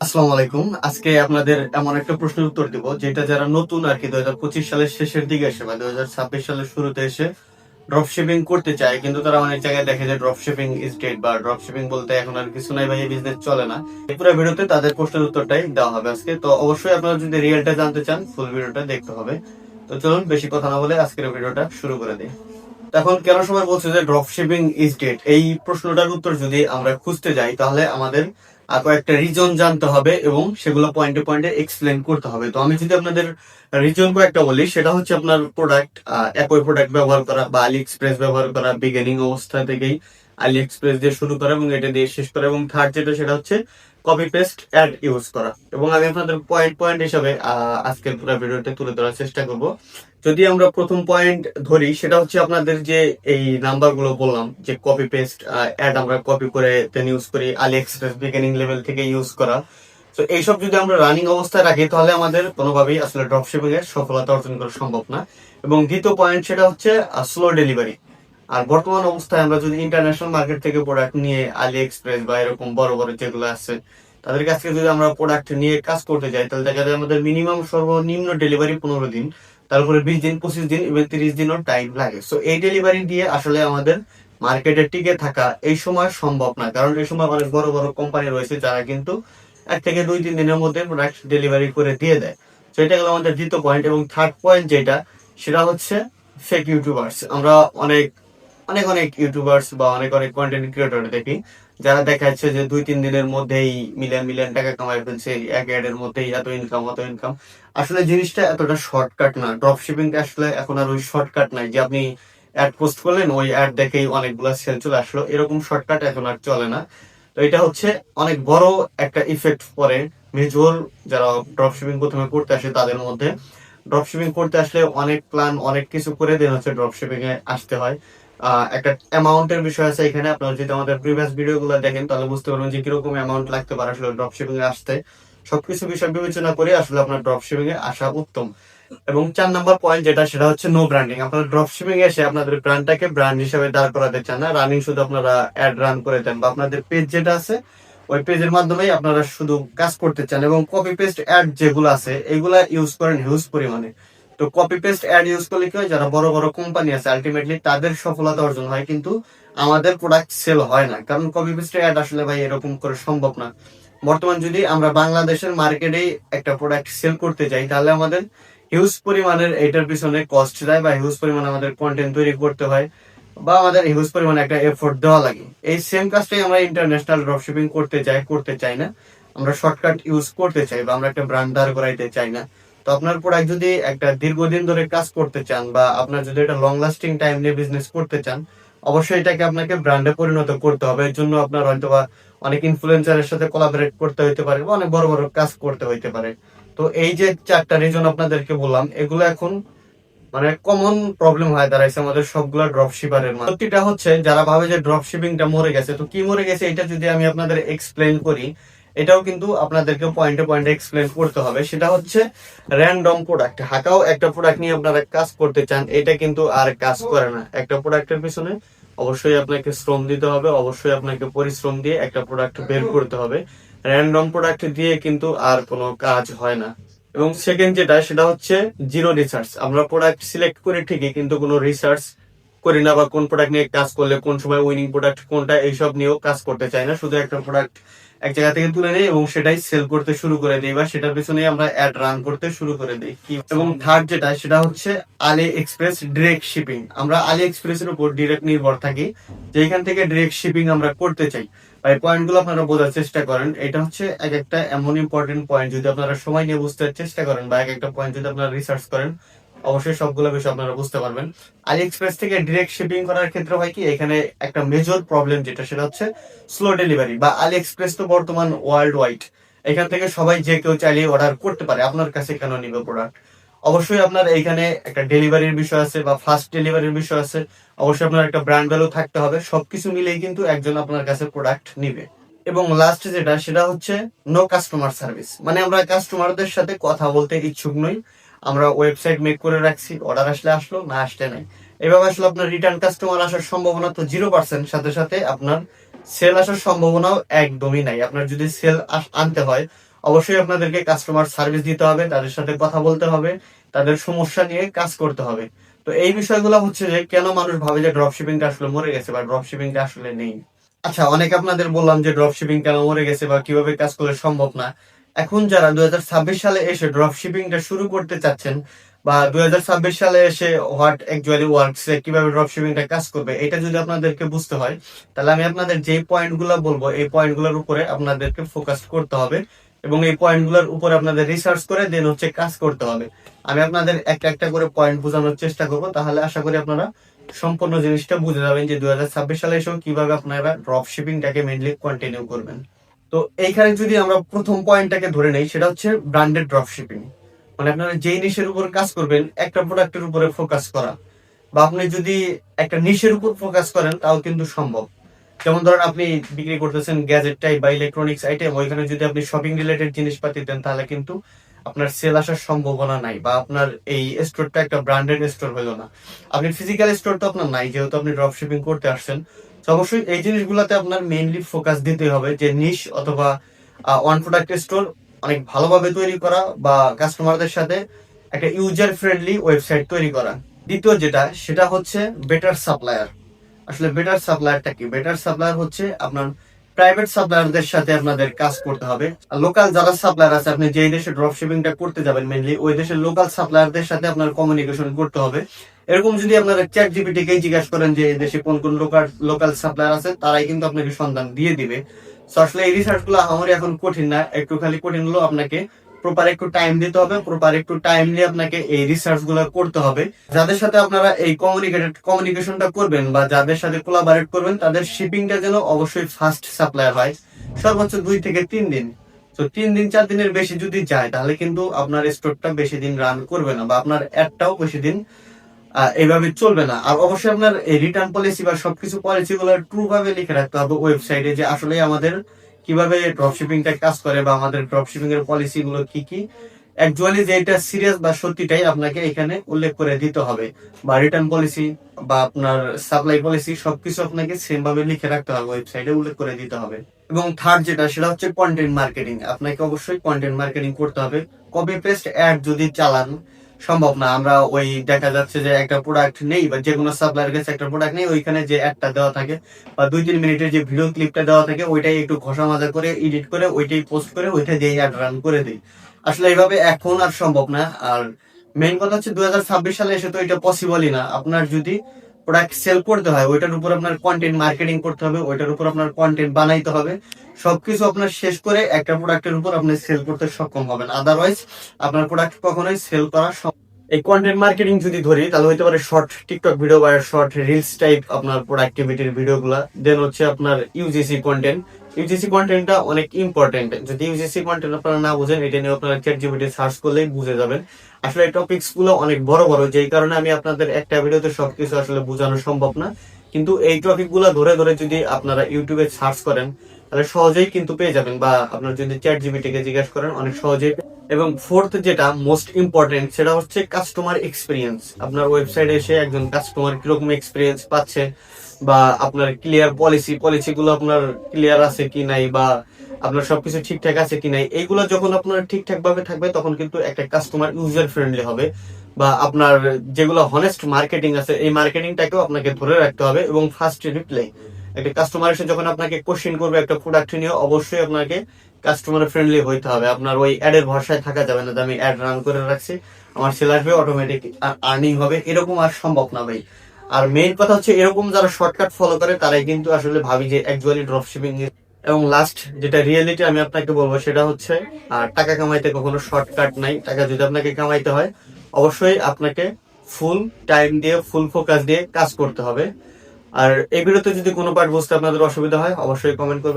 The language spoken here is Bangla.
আসসালামু আলাইকুম। আজকে আপনাদের এমন একটা প্রশ্নের উত্তর দিব যেটা যারা নতুন আর কি 2025 সালের শেষের দিকে এসে বা 2026 সালের শুরুতে এসে ড্রপ শিপিং করতে চায়, কিন্তু তারা অনেক জায়গায় দেখে যে ড্রপ শিপিং ইজ ডেড বা ড্রপ শিপিং বলতে এখন আর কিছু নাই ভাই, এই বিজনেস চলে না। এই পুরো ভিডিওতে তাদের প্রশ্নের উত্তরটাই দেওয়া হবে আজকে। তো অবশ্যই আপনারা যদি রিয়েলটা জানতে চান ফুল ভিডিওটা দেখতে হবে। তো চলুন বেশি কথা না বলে আজকের ভিডিওটা শুরু করে দিই। এখন কেন সবাই বলছে যে ড্রপ শিপিং ইজ ডেড, এই প্রশ্নটার উত্তর যদি আমরা খুঁজতে যাই তাহলে আমাদের কয়েকটা রিজন জানতে হবে এবং সেগুলো পয়েন্টে পয়েন্টে এক্সপ্লেন করতে হবে। তো আমি যদি আপনাদের রিজন কয়েকটা বলি, সেটা হচ্ছে আপনার প্রোডাক্ট, একই প্রোডাক্ট ব্যবহার করা বা আলি এক্সপ্রেস ব্যবহার করা, বিগিনিং অবস্থা থেকেই আলি এক্সপ্রেস দিয়ে শুরু করা এবং এটা দিয়ে শেষ করা, এবং থার্ড যেটা সেটা হচ্ছে কপি পেস্ট অ্যাড ইউজ করা। এবং আমি আপনাদের পয়েন্ট পয়েন্ট হিসাবে আজকের পুরো ভিডিওতে তুলে ধরার চেষ্টা করব। যদি আমরা প্রথম পয়েন্ট ধরি, সেটা হচ্ছে আপনাদের যে এই নাম্বারগুলো বললাম যে কপি পেস্ট অ্যাড আমরা কপি করে দেন ইউজ করি, আলি এক্সপ্রেস বিগিনিং লেভেল থেকে ইউজ করা। তো এইসব যদি আমরা রানিং অবস্থায় রাখি তাহলে আমাদের কোনোভাবেই আসলে ড্রপশিপিং এর সফলতা অর্জন করা সম্ভব না। এবং দ্বিতীয় পয়েন্ট সেটা হচ্ছে স্লো ডেলিভারি। আর বর্তমান অবস্থায় আমরা যদি ইন্টারন্যাশনাল মার্কেট থেকে প্রোডাক্ট নিয়ে আলি এক্সপ্রেস বা এরকম বড় বড় যেগুলো আছে তাদের কাছ থেকে যদি আমরা প্রোডাক্ট নিয়ে কাজ করতে যাই, তাহলে দেখা যায় আমাদের মিনিমাম সর্বনিম্ন ডেলিভারি 15 দিন, তারপরে 20 দিন, 25 দিন, ইভেন 30 দিনও টাইম লাগে। সো এই ডেলিভারি দিয়ে আসলে আমাদের মার্কেটে টিকে থাকা এই সময় সম্ভব না, কারণ এই সময় অনেক বড় বড় কোম্পানি রয়েছে যারা কিন্তু 1 থেকে 2-3 দিনের মধ্যে প্রোডাক্ট ডেলিভারি করে দিয়ে দেয়। তো এটা গেল আমাদের দ্বিতীয় পয়েন্ট। এবং থার্ড পয়েন্ট যেটা সেটা হচ্ছে ফেক ইউটিউবার্স। আমরা অনেক অনেক অনেক ইউটিউবার্স বা অনেক অনেক কন্টেন্ট ক্রিয়েটর দেখি যারা দেখাচ্ছে যে 2-3 দিনের মধ্যেই মিলিয়ন মিলিয়ন টাকা কামাই ফেলছে, এক অ্যাডের মধ্যেই এত ইনকাম অত ইনকাম। আসলে জিনিসটা এতটা শর্টকাট না। ড্রপ শিপিং আসলে এখন আর ওই শর্টকাট নাই যে আপনি অ্যাড পোস্ট করলেন, ওই অ্যাড দেখেই অনেকগুলো সেল চলে আসলো, এরকম শর্টকাট এখন আর চলে না। তো এটা হচ্ছে অনেক বড় একটা ইফেক্ট পড়ে মেজর যারা ড্রপ শিপিং প্রথমে করতে আসে তাদের মধ্যে। ড্রপ শিপিং করতে আসলে অনেক প্ল্যান অনেক কিছু করে দেন হচ্ছে ড্রপ শিপিং এ আসতে হয়। একটা অ্যামাউন্টের বিষয় আছে এখানে। আপনারা যদি আমাদের প্রিভিয়াস ভিডিও গুলো দেখেন তাহলে বুঝতে পারবেন যে কিরকম অ্যামাউন্ট লাগতে পারে আসলে ড্রপ শিপিং এ আসতে। সবকিছু বিষয় বিবেচনা করে আসলে আপনার ড্রপ শিপিং এ আসা উত্তম। এবং 4 নম্বর পয়েন্ট যেটা সেটা হচ্ছে নো ব্র্যান্ডিং। আপনারা ড্রপ শিপিং এসে আপনাদের ব্র্যান্ডটাকে ব্র্যান্ড হিসেবে দাঁড় করাতে চান না, রানিং শুধু আপনারা অ্যাড রান করে দেন বা আপনাদের পেজ যেটা আছে ওই পেজের মাধ্যমেই আপনারা শুধু কাজ করতে চান। এবং কপি পেস্ট অ্যাড যেগুলো আছে এগুলা ইউজ করেন হিউজ পরিমাণে। তো কপি পেস্ট অ্যাড ইউজ করলে কি হয়, যারা বড় বড় কোম্পানি আছে আলটিমেটলি তাদের সফলতা অর্জন হয়, কিন্তু আমাদের প্রোডাক্ট সেল হয় না, কারণ কপি পেস্ট অ্যাড আসলে ভাই এরকম করে সম্ভব না। বর্তমান যদি আমরা বাংলাদেশের মার্কেটেই একটা প্রোডাক্ট সেল করতে যাই তাহলে আমাদের হিউজ পরিমাণের এটার পিছনে কস্ট যায় বা হিউজ পরিমাণ আমাদের কন্টেন্ট তৈরি করতে হয় বা আমাদের হিউজ পরিমাণে একটা এফোর্ট দেওয়া লাগে। এই সেম কাজটাই আমরা ইন্টারন্যাশনাল ড্রপশিপিং করতে চাই না। আমরা শর্টকাট ইউজ করতে চাই বা আমরা একটা ব্র্যান্ড দাঁড় করাইতে চাই না। তো আপনার প্রোডাক্ট যদি একটা দীর্ঘদিন ধরে কাজ করতে চান বা আপনার যদি একটা লং লাস্টিং টাইম নিয়ে বিজনেস করতে চান, অবশ্যই এটাকে আপনাকে ব্র্যান্ডে পরিণত করতে হবে। এর জন্য আপনার হয়তো বা অনেক ইনফ্লুয়েন্সারের সাথে কোলাবরেট করতে হইতে পারে বা অনেক বড় বড় কাজ করতে হইতে পারে। তো এই যে 4টা রিজন আপনাদেরকে বললাম, এগুলো এখন মানে কমন প্রবলেম হয় দাঁড়াইছে আমাদের সবগুলা ড্রপ শিপারের মধ্যে। সত্যিটা হচ্ছে যারা ভাবে যে ড্রপ শিপিংটা মরে গেছে, তো কি মরে গেছে এটা যদি আমি আপনাদের এক্সপ্লেন করি, এটাও কিন্তু আপনাদেরকে পয়েন্টে পয়েন্টে এক্সপ্লেন করতে হবে। সেটা হচ্ছে র্যান্ডম প্রোডাক্ট। হাকাও একটা প্রোডাক্ট নিয়ে আপনারা কাজ করতে চান, এটা কিন্তু আর কাজ করে না। একটা প্রোডাক্টের পিছনে অবশ্যই আপনাকে শ্রম দিতে হবে, অবশ্যই আপনাকে পরিশ্রম দিয়ে একটা প্রোডাক্ট বের করতে হবে। র্যান্ডম প্রোডাক্ট দিয়ে কিন্তু আর কোনো কাজ হয় না। এবং সেকেন্ড যেটা সেটা হচ্ছে জিরো রিসার্চ। আমরা প্রোডাক্ট সিলেক্ট করি ঠিকই, কিন্তু কোনো রিসার্চ করি না বা কোন প্রোডাক্ট নিয়ে কাজ করলে কোন সময় উইনিং প্রোডাক্ট কোনটা এইসব নিয়েও কাজ করতে চাই না। শুধু একটা প্রোডাক্ট এক জায়গা থেকে তুলে নেই এবং সেটাই সেল করতে শুরু করে দিই বা সেটার পিছনে আমরা অ্যাড রান করতে শুরু করে দিই। এবং থার্ড যেটা সেটা হচ্ছে আলি এক্সপ্রেস ডিরেক্ট শিপিং। আমরা আলি এক্সপ্রেস এর উপর ডিরেক্ট নির্ভর থাকি যে এখান থেকে ডিরেক্ট শিপিং আমরা করতে চাই। এই পয়েন্টগুলো আপনারা বোঝার চেষ্টা করেন। এটা হচ্ছে এক একটা এমন ইম্পর্টেন্ট পয়েন্ট, যদি আপনারা সময় নিয়ে বুঝতে চেষ্টা করেন বা এক একটা পয়েন্ট যদি আপনারা রিসার্চ করেন, অবশ্যই সবগুলো বিষয় আপনারা বুঝতে পারবেন। আলি এক্সপ্রেস থেকে ডিরেক্ট শিপিং করার ক্ষেত্রে হয় কি, এখানে একটা মেজর প্রবলেম যেটা সেটা হচ্ছে স্লো ডেলিভারি। বা আলি এক্সপ্রেস তো বর্তমান ওয়ার্ল্ড ওয়াইড, এখান থেকে সবাই যে কেউ চাইলে অর্ডার করতে পারে, আপনার কাছে কেন নিবে প্রোডাক্ট? অবশ্যই আপনার এইখানে একটা ডেলিভারির বিষয় আছে বা ফাস্ট ডেলিভারির বিষয় আছে, অবশ্যই আপনার একটা ব্র্যান্ড ভ্যালু থাকতে হবে। সবকিছু মিলেই কিন্তু একজন আপনার কাছে প্রোডাক্ট নিবে। এবং লাস্ট যেটা সেটা হচ্ছে নো কাস্টমার সার্ভিস। মানে আমরা কাস্টমারদের সাথে কথা বলতে ইচ্ছুক নই। আমরা ওয়েবসাইট মেক করে রাখছি, অর্ডার আসলে আসলো, না আসলে নাই। এভাবে আসলে আপনার রিটার্ন কাস্টমার আসার সম্ভাবনা তো 0%, সাথে সাথে আপনার সেল আসার সম্ভাবনাও একদমই নাই। আপনার যদি সেল আনতে হয় অবশ্যই আপনাদেরকে কাস্টমার সার্ভিস দিতে হবে, তাদের সাথে কথা বলতে হবে, তাদের সমস্যা নিয়ে কাজ করতে হবে। তো এই বিষয়গুলো হচ্ছে যে কেন মানুষ ভাবে যে ড্রপ শিপিংটা আসলে মরে গেছে বা ড্রপ শিপিংটা আসলে নেই। আচ্ছা, অনেক আপনাদের বললাম যে ড্রপ শিপিং কেন মরে গেছে বা কিভাবে কাজ করলে সম্ভব না। এখন যারা 2026 সালে এসে ড্রপ শিপিংটা শুরু করতে চাচ্ছেন বা 2026 সালে এসে হোয়াট অ্যাকচুয়ালি ওয়ার্কস, কিভাবে ড্রপ শিপিংটা কাজ করবে, এটা যদি আপনাদেরকে বুঝতে হয়, তাহলে আমি আপনাদের যে পয়েন্টগুলো বলবো এই পয়েন্টগুলোর উপরে আপনাদেরকে ফোকাস করতে হবে এবং এই পয়েন্টগুলোর উপরে আপনাদের রিসার্চ করে দেন হচ্ছে কাজ করতে হবে। আমি আপনাদের একটা একটা করে পয়েন্ট বোঝানোর চেষ্টা করবো, তাহলে আশা করি আপনারা সম্পূর্ণ জিনিসটা বুঝে যাবেন যে 2026 সালে এসেও কিভাবে আপনারা ড্রপ শিপিংটাকে মেইনলি কন্টিনিউ করবেন। তো এইখানে যদি আমরা প্রথম পয়েন্টটাকে ধরে নেই, সেটা হচ্ছে ব্র্যান্ডেড ড্রপ শিপিং। মানে আপনারা যেই নিশের উপর কাজ করবেন, একটা প্রোডাক্টের উপরে ফোকাস করা, বা আপনি যদি একটা নিশের উপর ফোকাস করেন তাও কিন্তু সম্ভব। যেমন ধরেন আপনি বিক্রি করতেছেন গ্যাজেট টাইপ বা ইলেকট্রনিক্স আইটেম, ওইখানে যদি আপনি শপিং রিলেটেড জিনিসপাতি দেন তাহলে কিন্তু আপনার সেল আসার সম্ভাবনা নাই, বা আপনার এই স্টোরটা একটা ব্র্যান্ডেড স্টোর হলো না। আপনি ফিজিক্যাল স্টোর তো আপনার নাই, যেহেতু আপনি ড্রপ শিপিং করতে আসছেন। তো অবশ্যই এই জিনিসগুলোতে আপনার মেইনলি ফোকাস দিতে হবে, যে নিশ অথবা ওয়ান প্রোডাক্ট স্টোর অনেক ভালোভাবে তৈরি করা বা কাস্টমারদের সাথে একটা ইউজার ফ্রেন্ডলি ওয়েবসাইট তৈরি করা। দ্বিতীয় যেটা, সেটা হচ্ছে বেটার সাপ্লায়ার। আসলে বেটার সাপ্লায়ারটা কি? বেটার সাপ্লায়ার হচ্ছে আপনার প্রাইভেট সাপ্লায়ারদের সাথে আপনাদের কাজ করতে হবে। লোকাল যারা সাপ্লায়ার আছে, আপনি যেই দেশে ড্রপ শিপিংটা করতে যাবেন মেইনলি ওই দেশের লোকাল সাপ্লায়ারদের সাথে আপনার কমিউনিকেশন করতে হবে। এরকম যদি আপনারা চ্যাট জিপিটিকেই জিজ্ঞাসা করেন যে এই দেশে কোন কোন লোকাল সাপ্লায়ার আছে, তারাই কিন্তু আপনাকে সন্ধান দিয়ে দিবে। তো আসলে এই রিসার্চ গুলো আমার এখন কঠিন না, একটু খালি কঠিন হলো আপনাকে প্রপার একটু টাইম দিতে হবে, প্রপার একটু টাইম নিয়ে আপনাকে এই রিসার্চ গুলো করতে হবে। যাদের সাথে আপনারা এই কমিউনিকেশনটা করবেন বা যাদের সাথে কোলাবরেট করবেন, তাদের শিপিংটা যেন অবশ্যই ফাস্ট সাপ্লায়ার হয়, সর্বোচ্চ 2 থেকে 3 দিন। তো 3 দিন 4 দিনের বেশি যদি যায় তাহলে কিন্তু আপনার স্টোরটা বেশি দিন রান করবে না, বা আপনার অ্যাডটাও বেশি দিন এইভাবে চলবে না। আর অবশ্যই আপনার এই রিটার্ন পলিসি বা সবকিছু পলিসি গুলো ট্রু ভাবে লিখে রাখতে হবে ওয়েবসাইটে, যে আসলে আমাদের কিভাবে ড্রপশিপিংটা কাজ করে বা আমাদের ড্রপশিপিং এর পলিসি গুলো কি কি। অ্যাকচুয়ালি যে এটা সিরিয়াস বা সত্যিটাই আপনাকে এখানে উল্লেখ করে দিতে হবে, বা রিটার্ন পলিসি বা আপনার সাপ্লাই পলিসি সবকিছু আপনাকে সেম ভাবে লিখে রাখতে হবে, ওয়েবসাইটে উল্লেখ করে দিতে হবে। এবং থার্ড যেটা, সেটা হচ্ছে কন্টেন্ট মার্কেটিং। আপনাকে অবশ্যই কন্টেন্ট মার্কেটিং করতে হবে। কপি পেস্ট অ্যাড যদি চালান সম্ভব না। আমরা ওই দেখা যাচ্ছে যে একটা প্রোডাক্ট নেই বা যে কোনো সাপ্লায়ার কাছে একটা প্রোডাক্ট নেই, ওইখানে যে অ্যাডটা দেওয়া থাকে বা 2-3 মিনিটের যে ভিডিও ক্লিপটা দেওয়া থাকে ওইটাই একটু ঘষা মাজা করে এডিট করে ওইটাই পোস্ট করে ওইটা দিয়ে অ্যাড রান করে দিই। আসলে এইভাবে এখন আর সম্ভব না। আর মেইন কথা হচ্ছে 2026 সালে এসে তো এটা পসিবলই না। আপনার যদি প্রোডাক্ট সেল করতে হয়, ওইটার উপর আপনার কন্টেন্ট মার্কেটিং করতে হবে, ওইটার উপর আপনার কন্টেন্ট বানাইতে হবে। সবকিছু আপনার শেষ করে একটা প্রোডাক্টের উপর আপনি সেল করতে সক্ষম হবেন, আদারওয়াইজ আপনার প্রোডাক্ট কখনোই সেল করা। এই কন্টেন্ট মার্কেটিং যদি ধরি তাহলে হইতে পারে শর্ট টিকটক ভিডিও বা শর্ট রিলস টাইপ আপনার প্রোডাক্টিভিটির ভিডিওগুলা। দেন হচ্ছে আপনার ইউজিসি কন্টেন্ট। ইউজিসি কন্টেন্টটা অনেক ইম্পর্টেন্ট। যদি ইউজিসি কন্টেন্ট আপনারা না বুঝেন, এটা নিয়ে আপনারা চ্যাট জিপিটি সার্চ করলেই বুঝে যাবেন। আসলে এই টপিকস গুলো অনেক বড় বড়, যেই কারণে আমি আপনাদের একটা ভিডিওতে সবকিছু আসলে বোঝানো সম্ভব না। কিন্তু এই টপিক গুলা ধরে ধরে যদি আপনারা ইউটিউবে সার্চ করেন তাহলে সহজেই কিন্তু পেয়ে যাবেন, বা আপনার যদি চ্যাট জিপিটিকে জিজ্ঞাসা করেন অনেক সহজেই। এবং ফোর্থ যেটা মোস্ট ইম্পর্টেন্ট, সেটা হচ্ছে কাস্টমার এক্সপিরিয়েন্স। আপনার ওয়েবসাইটে এসে একজন কাস্টমার কিরকম এক্সপিরিয়েন্স পাচ্ছে, বা আপনার ক্লিয়ার পলিসিগুলো আপনার ক্লিয়ার আছে কি নাই, বা আপনার সবকিছু ঠিকঠাক আছে কি নাই, এইগুলো যখন আপনার ঠিকঠাক ভাবে থাকবে তখন কিন্তু একটা কাস্টমার ইউজার ফ্রেন্ডলি হবে। বা আপনার যেগুলো হনেস্ট মার্কেটিং আছে এই মার্কেটিংটাকেও আপনাকে ধরে রাখতে হবে। এবং ফার্স্ট রিপ্লাই, একটা কাস্টমার এসে যখন আপনাকে কোশ্চেন করবে একটা প্রোডাক্ট নিয়ে, অবশ্যই আপনাকে কাস্টমার ফ্রেন্ডলি হইতে হবে। আপনার ওই অ্যাডের ভরসায় থাকা যাবে না যে আমি অ্যাড রান করে রাখছি, আমার সেল আসবে অটোমেটিক আর্নিং হবে, এরকম আর সম্ভব না ভাই। আর মেইন কথা হচ্ছে এরকম যারা শর্টকাট ফলো করে তারাই কিন্তু আসলে ভাবি যে অ্যাকচুয়ালি ড্রপ শিপিং। এবং লাস্ট যেটা রিয়েলিটি আমি আপনাকে বলবো, সেটা হচ্ছে টাকা কামাইতে কখনো শর্টকাট নাই। টাকা যদি আপনাকে কামাইতে হয় অবশ্যই আপনাকে ফুল টাইম দিয়ে ফুল ফোকাস দিয়ে কাজ করতে হবে। আর এই ভিডিওতে যদি কোনো পার্ট বুঝতে আপনাদের অসুবিধা হয় অবশ্যই কমেন্ট করবেন।